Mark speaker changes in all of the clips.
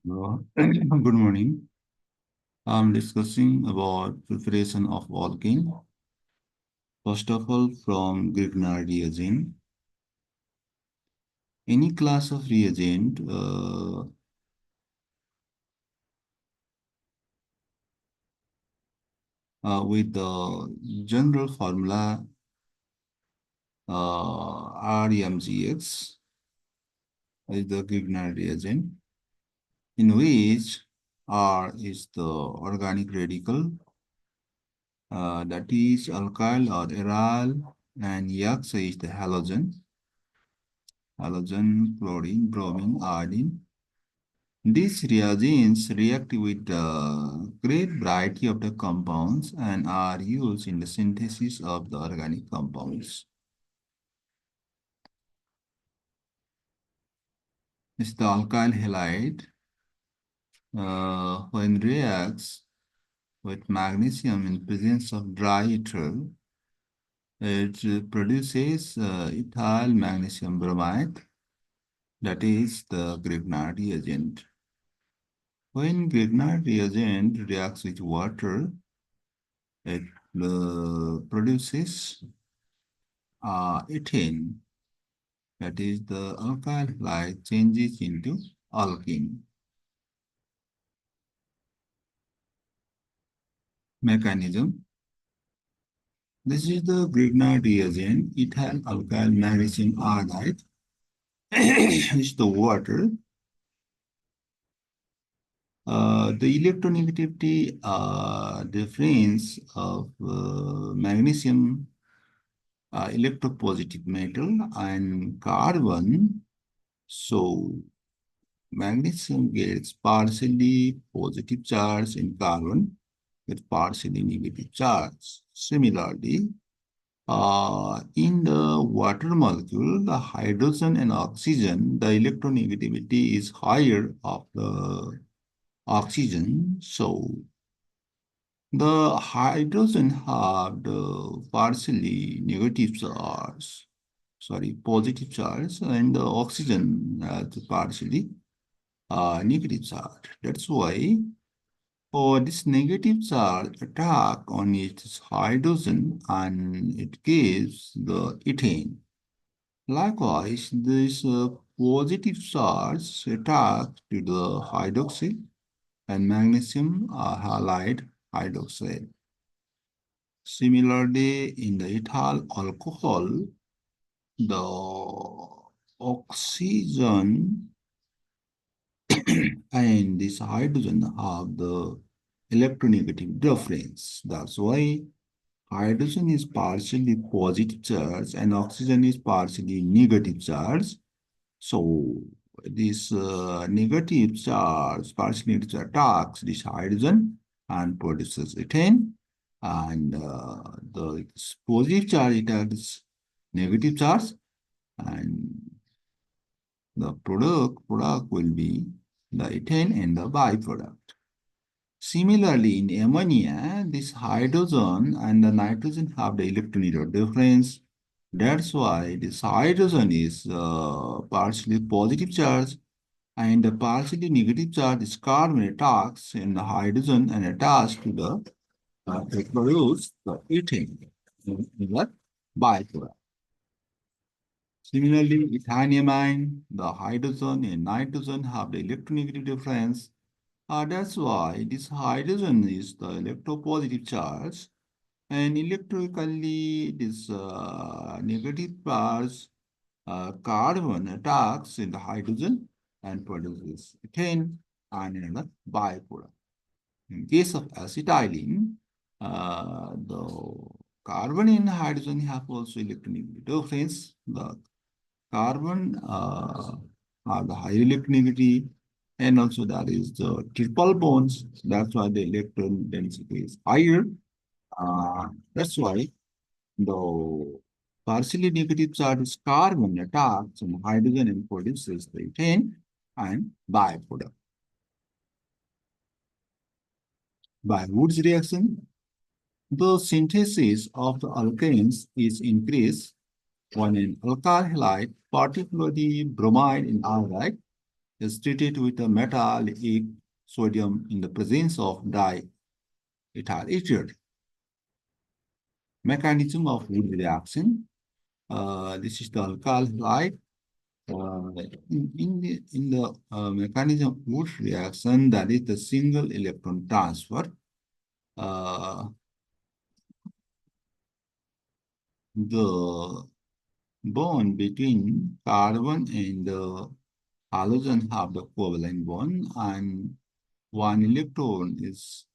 Speaker 1: Good morning. I'm discussing about preparation of alkane. First of all, from Grignard reagent. Any class of reagent with the general formula RMGX is the Grignard reagent, in which R is the organic radical, that is alkyl or aryl, and X is the halogen, chlorine, bromine, iodine. These reagents react with a great variety of the compounds and are used in the synthesis of the organic compounds. It's the alkyl halide when reacts with magnesium in presence of dry ether, it produces ethyl magnesium bromide, that is the Grignard reagent. When Grignard reagent reacts with water, it produces ethane, that is the alkyl halide changes into alkene. Mechanism. This is the Grignard reagent, ethyl alkyl magnesium iodide. Is the water. The electronegativity difference of magnesium electropositive metal and carbon. So magnesium gets partially positive charge in carbon with partially negative charge. Similarly, in the water molecule, the hydrogen and oxygen, the electronegativity is higher of the oxygen. So the hydrogen have the partially negative charge, positive charge, and the oxygen has partially negative charge. That's why for this negative charge attack on its hydrogen and it gives the ethane. Likewise, this positive charge attack to the hydroxyl and magnesium halide hydroxide. Similarly, in the ethyl alcohol, the oxygen and this hydrogen have the electronegative difference. That's why hydrogen is partially positive charge and oxygen is partially negative charge. So this negative charge, partially negative charge attacks this hydrogen and produces ethane, and the positive charge attacks negative charge, and the product will be the ethane and the byproduct. Similarly, in ammonia, this hydrogen and the nitrogen have the electronegative difference. That's why this hydrogen is partially positive charge and the partially negative charge is carbon attacks in the hydrogen and attached to the to produce the ethane in the byproduct. Similarly, ethylamine, the hydrogen and nitrogen have the electronegative difference. That's why this hydrogen is the electropositive charge, and electrically this negative charge carbon attacks in the hydrogen and produces ethane and another byproduct. In case of acetylene, the carbon and hydrogen have also electronegative difference. The carbon have the higher electronegativity, and also that is the triple bonds. That's why the electron density is higher. That's why the partially negative charge is carbon attacks on hydrogen and produces the ethane and byproduct. By Wood's reaction, the synthesis of the alkanes is increased when an alkyl halide, particularly bromide in iodide, is treated with a metallic sodium in the presence of diethyl ether. Mechanism of Wood reaction. This is the alkyl halide. In the mechanism of Wood reaction, that is the single electron transfer. The bond between carbon and the halogen have the covalent bond, and one electron is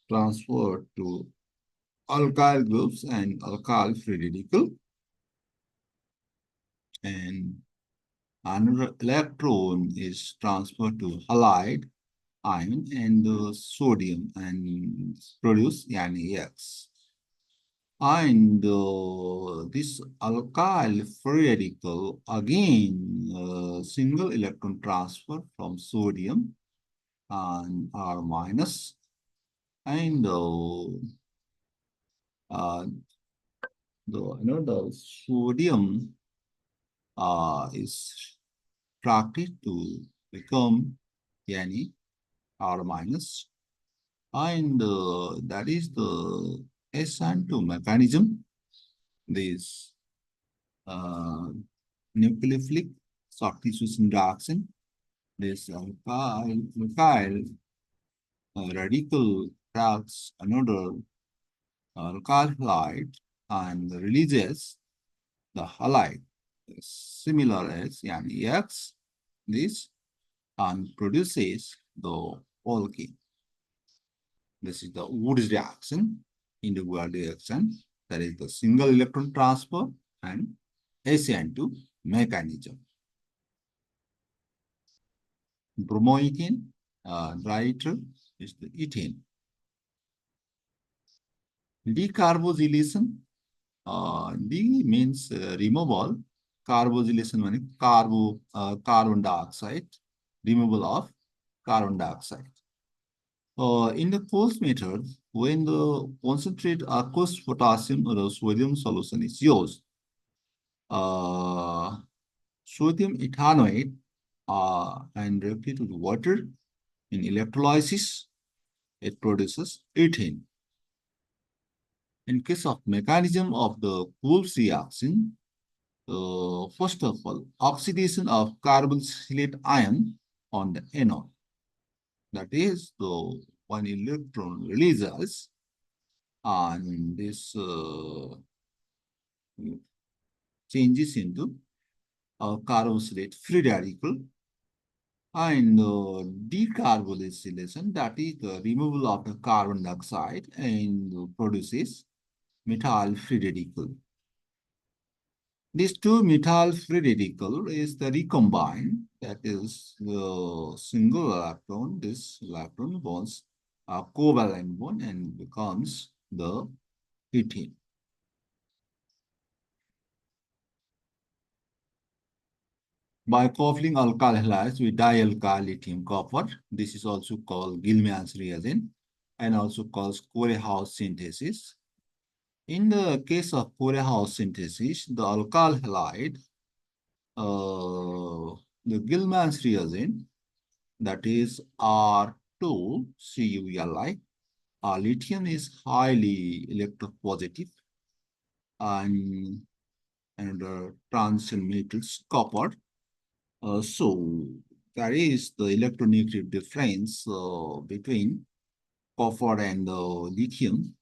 Speaker 1: transferred to alkyl groups and alkyl free radical, and another electron is transferred to halide ion and the sodium and produce NaX. And this alkyl free radical, again, single electron transfer from sodium and R minus, and the sodium is attracted to become Yani R minus, and that is the SN2 mechanism. This nucleophilic soft tissue reaction. This alkyl radical attracts another alkyl halide and releases the halide similar as X, this, and produces the alkane. This is the Wood reaction, individual reaction, that is the single electron transfer and SN2 mechanism. Bromoethane, dry is the ethane. Decarbosylation, D means removal, carbosylation means carbon dioxide, removal of carbon dioxide. In the Coles method, when the concentrate aqueous potassium or sodium solution is used, sodium ethanoate and reacted with water in electrolysis, it produces ethane. In case of mechanism of the Coles reaction, first of all, oxidation of carboxylate ion on the anode. That is, the one electron releases, and this changes into a carboxylate free radical, and decarbonylation, that is the removal of the carbon dioxide and produces methyl free radical. These two methyl free radical is the recombine, that is the single electron, this electron bonds a covalent bond and becomes the ethene. By coupling alkyl halides with dialkyl lithium copper, this is also called Gilman's reagent and also called Corehouse synthesis. In the case of Corehouse synthesis, the alkyl halide, the Gilman's reagent, that is R2CuLi, lithium is highly electropositive, and the transition metals copper. So that is the electronegative difference between copper and lithium.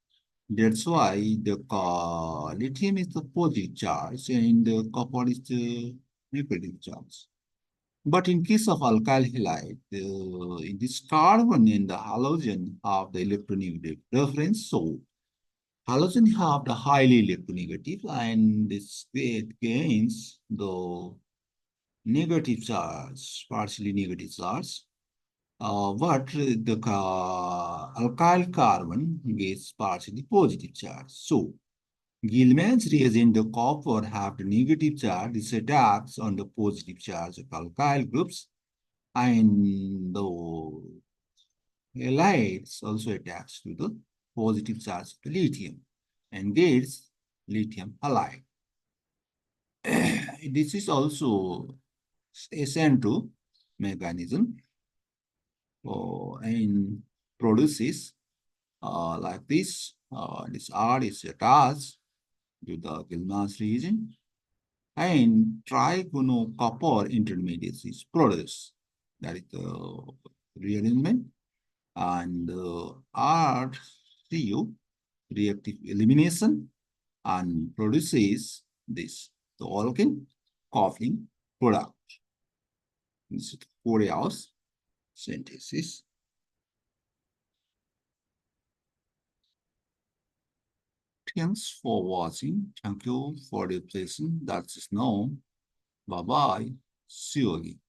Speaker 1: That's why the lithium is the positive charge and the copper is the negative charge. But in case of alkyl halide, in this carbon and the halogen have the electronegative difference. So halogen have the highly electronegative, and this gains the negative charge, partially negative charge. But the alkyl carbon gets partially positive charge. So Gilman's reagent, the copper have the negative charge. This attacks on the positive charge of alkyl groups, and the halides also attacks to the positive charge of the lithium and gets lithium halide. This is also SN2 mechanism and produces like this. This R is attached to the Gilmas region and trigonocopper intermediates is produced. That is the rearrangement. And RCU, reactive elimination, and produces this, the alkane coupling product. This is 4 hours synthesis. Thanks for watching. Thank you for the lesson. That's now. Bye bye. See you again.